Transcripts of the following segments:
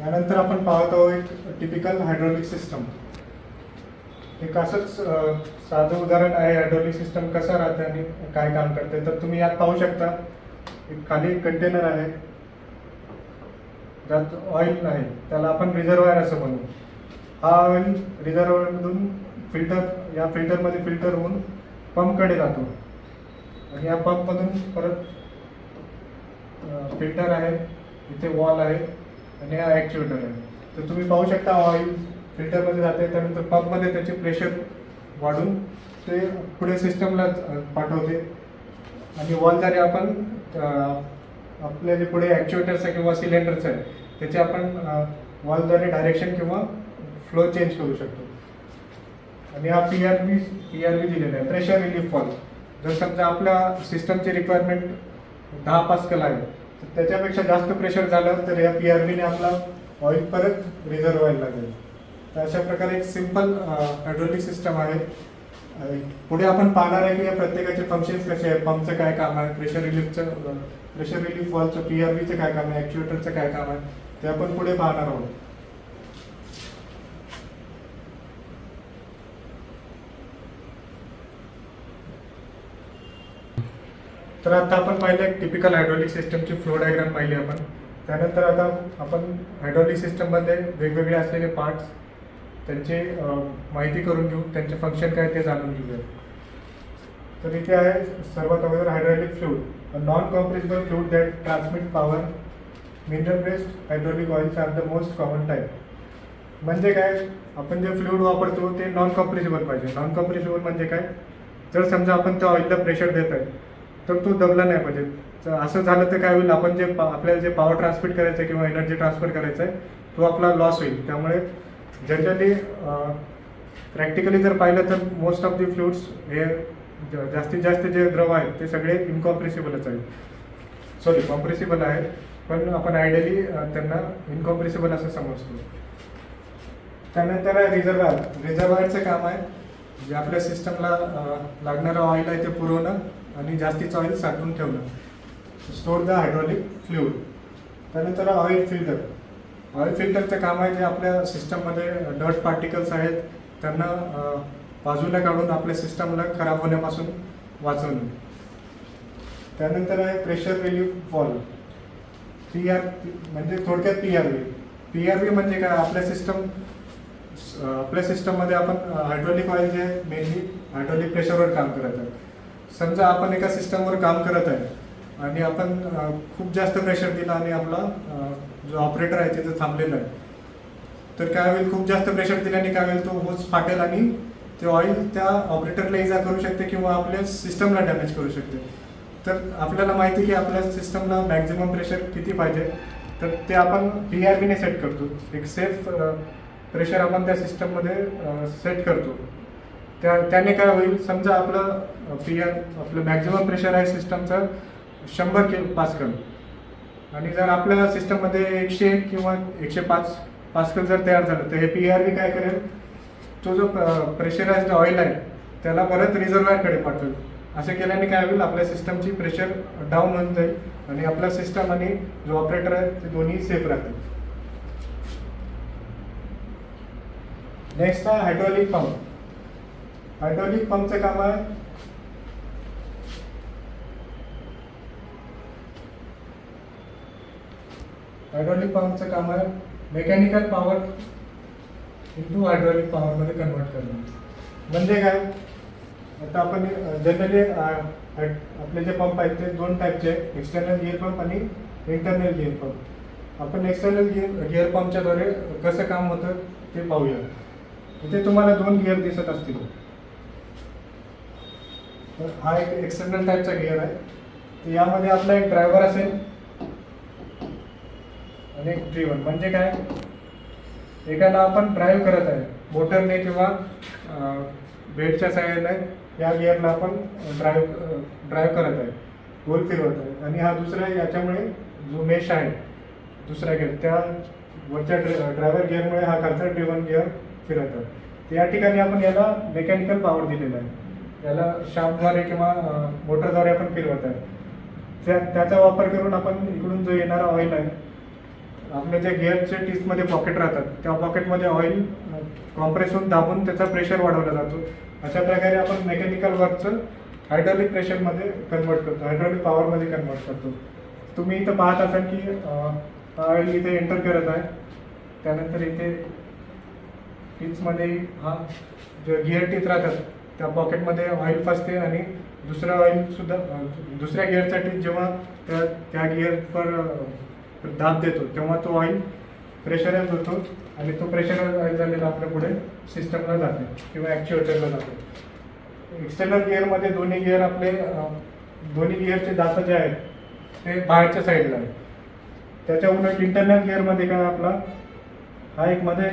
यानंतर आपण पाहत आहोत एक टिपिकल हायड्रॉलिक सिस्टम. एक असंच साधं उदाहरण आहे हायड्रॉलिक सिस्टम कसा राहते आणि काय काम करते. तर तुम्ही यात पाहू शकता एक खाली कंटेनर आहे ज्यात ऑइल आहे, त्याला आपण रिझर्वायर असं म्हणू. हा ऑइल रिझर्वायरमधून या फिल्टरमध्ये फिल्टर होऊन पंपकडे जातो आणि या पंपमधून परत फिल्टर आहे, इथे वॉल आहे आणि हा ॲक्च्युएटर आहे. तर तुम्ही पाहू शकता ऑइल फिल्टरमध्ये जाते, त्यानंतर पंपमध्ये त्याचे प्रेशर वाढून ते पुढे सिस्टमला पाठवते आणि वॉलद्वारे आपण आपल्या जे पुढे ॲक्च्युएटर्स आहे किंवा सिलेंडरचं आहे त्याचे आपण वॉलद्वारे डायरेक्शन किंवा फ्लो चेंज करू शकतो. आणि हा PRV दिलेला आहे, प्रेशर रिलीफ वॉल्व. जर समजा आपल्या सिस्टमची रिक्वायरमेंट 10 पास्कल आहे तर त्याच्यापेक्षा जास्त प्रेशर झालं तर या PRVने आपला ऑइल परत रिझर्व व्हायला लागेल. तर अशा प्रकारे एक सिंपल हायड्रॉलिक सिस्टम आहे. पुढे आपण पाहणार आहे की या प्रत्येकाचे फंक्शन्स कसे आहेत, पंपचं काय काम आहे, प्रेशर रिलीफ वॉल्वचं PRVचं काय काम आहे, ॲक्च्युएटरचं काय काम आहे, ते आपण पुढे पाहणार आहोत. तर आता आपण पाहिलं एक टिपिकल हायड्रॉलिक सिस्टमची फ्लो डायग्राम पाहिली आपण. त्यानंतर आता आपण हायड्रॉलिक सिस्टममध्ये वेगवेगळे असलेले पार्ट्स त्यांची माहिती करून घेऊ, त्यांचे फंक्शन काय ते जाणून घेऊया. तर इथे आहे सर्वात अगोदर hydraulic fluid, non compressible fluid that transmit power. Mineral based hydraulic oils are the most common type. म्हणजे काय, आपण जे फ्लूइड वापरतो ते नॉन कॉम्प्रेसिबल पाहिजे. नॉन कॉम्प्रेसिबल म्हणजे काय, जर समजा आपण त्या ऑइलला प्रेशर देत आहे तर तो दबला नाही पाहिजे. तर असं झालं तर काय होईल, आपण जे आपल्याला जे पॉवर ट्रान्समिट करायचं आहे किंवा एनर्जी ट्रान्सफर करायचं आहे तो आपला लॉस होईल. त्यामुळे जनरली प्रॅक्टिकली जर पाहिलं तर मोस्ट ऑफ दी फ्लुइड्स हे जास्तीत जास्त जे द्रव आहेत ते सगळे इनकॉम्प्रेसिबलच आहेत, सॉरी कॉम्प्रेसिबल आहेत, पण आपण आयडियली त्यांना इनकॉम्प्रेसिबल असं समजतो. त्यानंतर आहे रिझर्वायरचं काम आहे जे आपल्या सिस्टमला लागणारं ऑइल आहे ते पुरवणं आणि जास्तीचं ऑइल साठवून ठेवणं, स्टोर द हायड्रॉलिक फ्लुइड. त्यानंतर ऑइल फिल्टरचं काम आहे जे आपल्या सिस्टममध्ये डस्ट पार्टिकल्स आहेत त्यांना बाजूला काढून आपल्या सिस्टमला खराब होण्यापासून वाचवणं. त्यानंतर आहे प्रेशर रिलीफ वॉल्व, म्हणजे थोडक्यात PRV म्हणजे काय, आपल्या सिस्टममध्ये आपण हायड्रॉलिक ऑइल जे मेनली हायड्रॉलिक प्रेशरवर काम करत आहे. समजा आपण एका सिस्टमवर काम करत आहे आणि आपण खूप जास्त प्रेशर दिला आणि आपला जो ऑपरेटर आहे तिथं थांबलेला आहे, तर काय होईल, खूप जास्त प्रेशर दिल्याने काय होईल, तो होस फाटेल आणि ते ऑइल त्या ऑपरेटरला इजा करू शकते किंवा आपल्या सिस्टमला डॅमेज करू शकते. तर आपल्याला माहिती की आपल्या सिस्टमला मॅक्झिमम प्रेशर किती पाहिजे, तर ते आपण PRVने सेट करतो. एक सेफ प्रेशर आपण त्या सिस्टममध्ये सेट करतो. त्याने काय होईल, समजा आपलं मॅक्झिमम प्रेशर आहे सिस्टमचं 100 पास्कल आणि जर आपल्या सिस्टममध्ये 101 किंवा 105 पास्कल जर तयार झालं तर हे PRV काय करेल, तो जो प्रेशराइज्ड ऑइल आहे त्याला परत रिझर्वायरकडे पाठवेल. असं केल्याने काय होईल, आपल्या सिस्टमची प्रेशर डाऊन होऊन जाईल आणि आपला सिस्टम आणि जो ऑपरेटर आहे ते दोन्ही सेफ राहतील. नेक्स्ट आहे हायड्रॉलिक पंप. हायड्रॉलिक पंपचं काम आहे मेकॅनिकल पॉवर इंटू हायड्रॉलिक पॉवरमध्ये कन्वर्ट करणं. म्हणजे काय, आता आपण जनरली आपले जे पंप आहेत ते 2 टाईपचे आहेत, एक्सटर्नल गिअर पंप आणि इंटरनल गिअर पंप. आपण एक्सटर्नल गिअर पंपच्याद्वारे कसं काम होतं ते पाहूया. इथे तुम्हाला 2 गिअर दिसत असतील. तर हा एक एक्सटर्नल टाईपचा गिअर आहे. तर यामध्ये आपला एक ड्रायव्हर असेल आणि एक ड्रिव्हन. म्हणजे काय, एकाला आपण ड्राईव्ह करत आहे मोटरने किंवा बेल्टच्या सहाय्याने या गिअरला आपण ड्राईव्ह करत आहे, गोल फिरवत आहे. आणि हा दुसरा याच्यामुळे जो मेश आहे दुसरा गिअर, त्या वरच्या ड्रायव्हर गिअरमुळे हा खालचा ड्रिव्हन गिअर फिरत आहे. तर या ठिकाणी आपण याला मेकॅनिकल पॉवर दिलेला आहे, याला शाफ्टद्वारे किंवा मोटरद्वारे आपण फिरवत आहे. त्याचा वापर करून आपण इकडून जो येणारा ऑइल आहे आपल्या ज्या गिअरच्या टीथमध्ये पॉकेट राहतात त्या पॉकेटमध्ये ऑइल कॉम्प्रेस होऊन दाबून त्याचा प्रेशर वाढवला जातो. अशा प्रकारे आपण मेकॅनिकल वर्कचं हायड्रॉलिक प्रेशरमध्ये कन्वर्ट करतो, हायड्रॉलिक पॉवरमध्ये कन्वर्ट करतो. तुम्ही इथं पाहत असाल की ऑइल इथे एंटर करत आहे. त्यानंतर इथे टीथमध्ये हा जे गिअर टीथ राहतात त्या पॉकेटमध्ये ऑइल फसते आणि दुसरा ऑइलसुद्धा दुसऱ्या गिअरचा टीथ जेव्हा त्या गिअरवर दाब देतो तेव्हा तो ऑइल प्रेशराईज होतो आणि तो प्रेशराईज झालेला आपल्या पुढे सिस्टमला जाते किंवा ॲक्च्युएटरला जातो. एक्सटर्नल गिअरमध्ये दोन्ही गिअरचे दात जे आहेत ते बाहेरच्या साईडला आहे. त्याच्या उलट इंटरनल गिअरमध्ये काय आपला हा एक मध्ये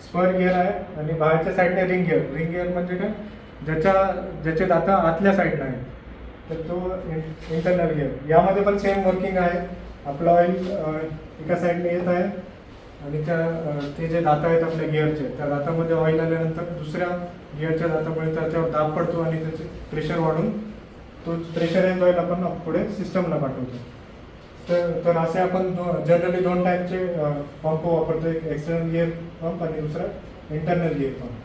स्पर गिअर आहे आणि बाहेरच्या साईडने रिंग गिअर म्हणजे काय ज्याचे दात आतल्या साईडला आहे तर तो इंटरनल गिअर. यामध्ये पण सेम वर्किंग आहे. आपलं ऑइल एका साईडने येत आहे आणि ते जे दात आहेत आपल्या गिअरचे त्या दातामध्ये ऑइल आल्यानंतर दुसऱ्या गिअरच्या दातामुळे त्याच्यावर दाब पडतो आणि त्याचे प्रेशर वाढून तो प्रेशराईज ऑइल आपण पुढे सिस्टमला पाठवतो. तर असे आपण जनरली 2 टाईपचे पंप वापरतो, एक एक्सटर्नल गिअर पंप आणि दुसरा इंटरनल गिअर पंप.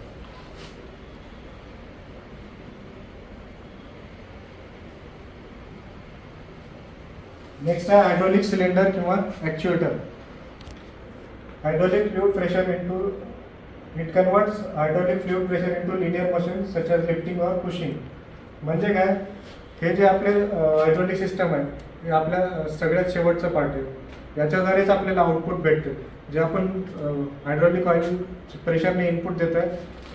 नेक्स्ट आहे हायड्रॉलिक सिलेंडर किंवा actuator. Hydraulic fluid pressure it converts hydraulic fluid pressure into linear machine such as lifting और पुशिंग. म्हणजे काय, हे जे आपले हायड्रॉलिक सिस्टम आहे हे आपल्या सगळ्यात शेवटचं पार्ट आहे. याच्याद्वारेच आपल्याला आउटपुट भेटते. जे आपण हायड्रॉलिक ऑइल प्रेशरने इनपुट देत आहे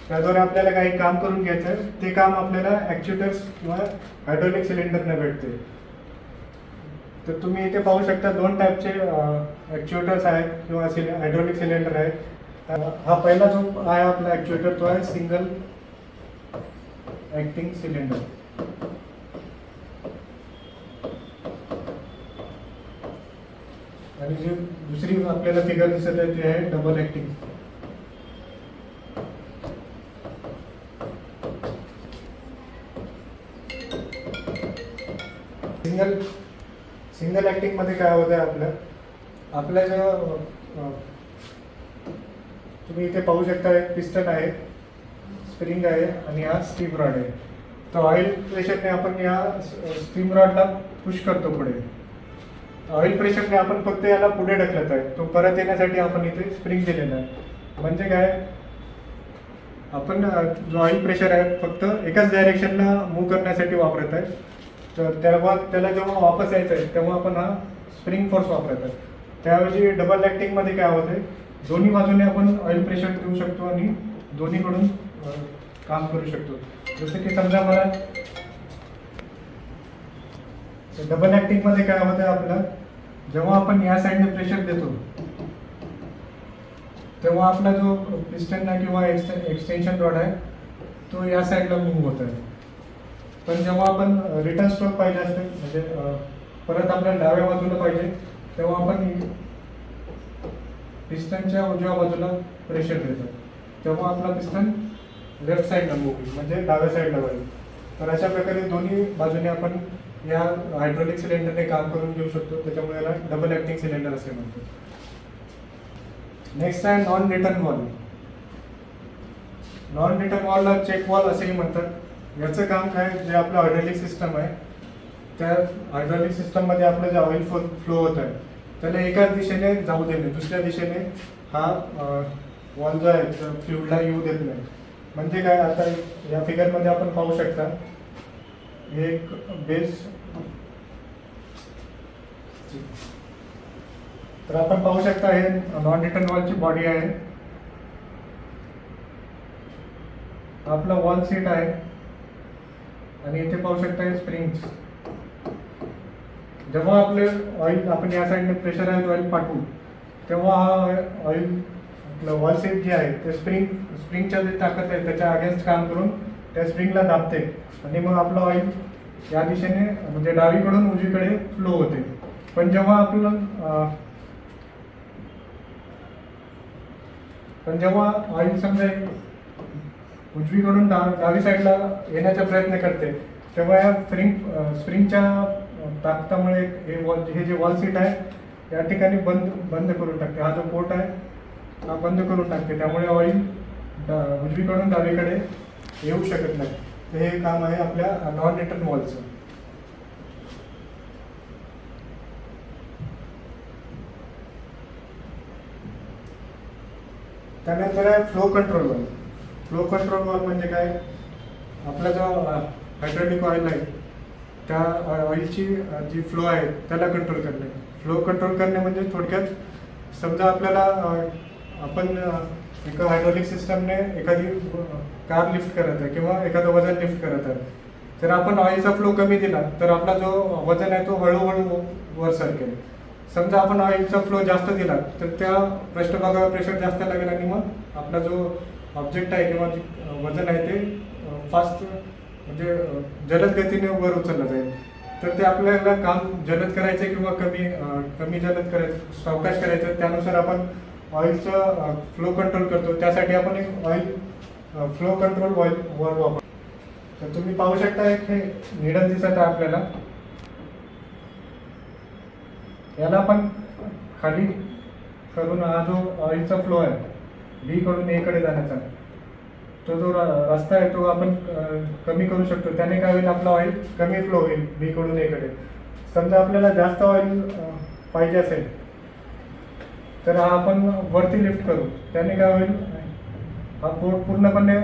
त्याद्वारे आपल्याला काही काम करून घ्यायचं आहे. ते काम आपल्याला ॲक्च्युएटर्स किंवा हायड्रॉलिक सिलेंडरने भेटते. तर तुम्ही इथे पाहू शकता 2 टाईपचे ॲक्च्युएटर्स आहेत किंवा हायड्रॉलिक सिलेंडर आहे. हा पहिला जो आहे आपला ॲक्च्युएटर तो आहे सिंगल ॲक्टिंग सिलेंडर. आणि जी दुसरी आपल्याला फिगर दिसत आहे ती आहे डबल ॲक्टिंग. सिंगल ॲक्टिंगमध्ये काय होतं आहे आपल्या जो तुम्ही इथे पाहू शकता एक पिस्टन आहे, स्प्रिंग आहे आणि हा स्टीम रॉड आहे. तर ऑइल प्रेशरने आपण या स्टीम रॉडला पुश करतो पुढे. ऑइल प्रेशरने आपण फक्त याला पुढे ढकलत आहे. तो परत येण्यासाठी आपण इथे स्प्रिंग दिलेला आहे. म्हणजे काय, आपण जो ऑइल प्रेशर आहे फक्त एकाच डायरेक्शनला मूव्ह करण्यासाठी वापरत आहे. तर त्याला जेव्हा वापस यायचं आहे तेव्हा आपण हा स्प्रिंग फोर्स वापरत आहे. त्याऐवजी डबल ॲक्टिंगमध्ये काय होतं आहे, दोन्ही बाजूने आपण ऑइल प्रेशर देऊ शकतो आणि दोन्हीकडून काम करू शकतो. जसं की समजा मला डबल ॲक्टिंगमध्ये काय होतं आहे आपलं, जेव्हा आपण या साईडने प्रेशर देतो तेव्हा आपला जो पिस्टन आहे किंवा एक्सटेन्शन रॉड आहे तो या साईडला मूव्ह होत आहे. पण जेव्हा आपण रिटर्न स्ट्रोक पाहिजे असते म्हणजे परत आपल्याला डाव्या बाजूला पाहिजे तेव्हा आपण पिस्टनच्या उजव्या बाजूला प्रेशर देतो तेव्हा आपला पिस्टन लेफ्ट साईडला मूव्ह होईल म्हणजे डाव्या साईडला जाईल. तर अशा प्रकारे दोन्ही बाजूने आपण या हायड्रॉलिक सिलेंडरने काम करून घेऊ शकतो. त्याच्यामुळे याला डबल ॲक्टिंग सिलेंडर असे म्हणतो. नेक्स्ट आहे non return valve. Non return वॉलला चेक वॉल असेही म्हणतात. याचं काम काय, जे आपलं हायड्रॉलिक सिस्टम आहे त्या हायड्रॉलिक सिस्टममध्ये आपलं जे ऑइल फ्लो होत आहे त्याला एकाच दिशेने जाऊ देणे, दुसऱ्या दिशेने हा वॉल जो आहे फ्लुइडला येऊ देत नाही. म्हणजे काय, आता या फिगरमध्ये आपण पाहू शकता हे एक बेस. तर आपण पाहू शकता हे नॉन रिटर्न वॉलची बॉडी आहे. आपला वॉल सीट आहे आणि इथे पाहू शकता हे स्प्रिंग्स. जेव्हा आपले ऑइल आपण या साईडने प्रेशराइज ऑइल पाठवू तेव्हा हा ऑइल आपलं वॉल सीट जे आहे ते स्प्रिंगच्या जे ताकद आहे त्याच्या अगेन्स्ट काम करून त्या स्प्रिंगला दाबते आणि मग आपलं ऑइल या दिशेने म्हणजे डावीकडून उजवीकडे फ्लो होते. पण जेव्हा ऑइल समजा उजवीकडून डावी साईडला येण्याचा प्रयत्न करते तेव्हा या स्प्रिंगच्या ताकदामुळे हे जे वॉल सीट आहे या ठिकाणी बंद करून टाकते. हा जो पोर्ट आहे हा बंद करून टाकते, त्यामुळे ऑइल उजवीकडून डावीकडे येऊ शकत नाही. तर हे काम आहे आपल्या नॉन रिटर्न वॉलचं. त्यानंतर आहे flow control wall. Flow control wall म्हणजे काय, आपला जो हायड्रॉलिक ऑइल आहे त्या ऑइलची जी फ्लो आहे त्याला कंट्रोल करणे. फ्लो कंट्रोल करणे म्हणजे थोडक्यात समजा आपल्याला आपण एका हायड्रॉलिक सिस्टमने एखादी कार लिफ्ट करत आहे किंवा एखादं वजन लिफ्ट करत आहे, तर आपण ऑइलचा फ्लो कमी दिला तर आपला जो वजन आहे तो हळूहळू वर सरकेल. समजा आपण ऑइलचा फ्लो जास्त दिला तर त्या पृष्ठभागावर प्रेशर जास्त लागेल आणि मग आपला जो ऑब्जेक्ट आहे किंवा वजन आहे ते फास्ट म्हणजे जलद गतीने वर उचललं जाईल. तर ते आपल्याला काम जलद करायचं किंवा कमी जलद करायचं, सावकाश करायचं, त्यानुसार आपण ऑइलचं फ्लो कंट्रोल करतो. त्यासाठी आपण एक ऑइल फ्लो कंट्रोल वॉल वापरतो. तर तुम्ही पाहू शकता एक हे निडल दिसत आहे आपल्याला. याला आपण खाली करून हा जो ऑइलचा फ्लो आहे बी कडून ए कडे जाण्याचा, तो जो रस्ता आहे तो आपण कमी करू शकतो. त्याने काय होईल, आपला ऑइल कमी फ्लो होईल बी कडून ए कडे. समजा आपल्याला जास्त ऑइल पाहिजे असेल तर हा आपण वरती लिफ्ट करू, त्याने काय होईल, हा पोर्ट पूर्णपणे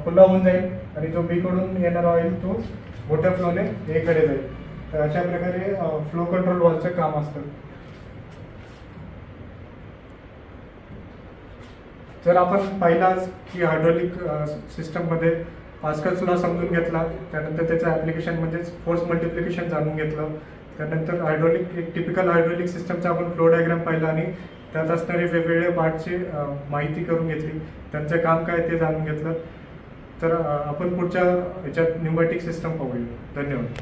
खुला होऊन जाईल आणि जो बी कडून येणारा ऑइल तो मोठ्या फ्लोने ए कडे जाईल. तर अशा प्रकारे फ्लो कंट्रोल वॉलचं काम असतं. जर आपण पाहिलाच की हायड्रॉलिक सिस्टममध्ये पास्कल्स लॉ समजून घेतला, त्यानंतर त्याचं ॲप्लिकेशन म्हणजेच फोर्स मल्टिप्लिकेशन जाणून घेतलं, त्यानंतर हायड्रॉलिक एक टिपिकल हायड्रॉलिक सिस्टमचा आपण फ्लो डायग्राम पाहिला आणि त्यात असणारे वेगवेगळे पार्टची माहिती करून घेतली, त्यांचं काम काय ते जाणून घेतलं. तर आपण पुढच्या ह्याच्यात न्यूमॅटिक सिस्टम पाहूया. धन्यवाद.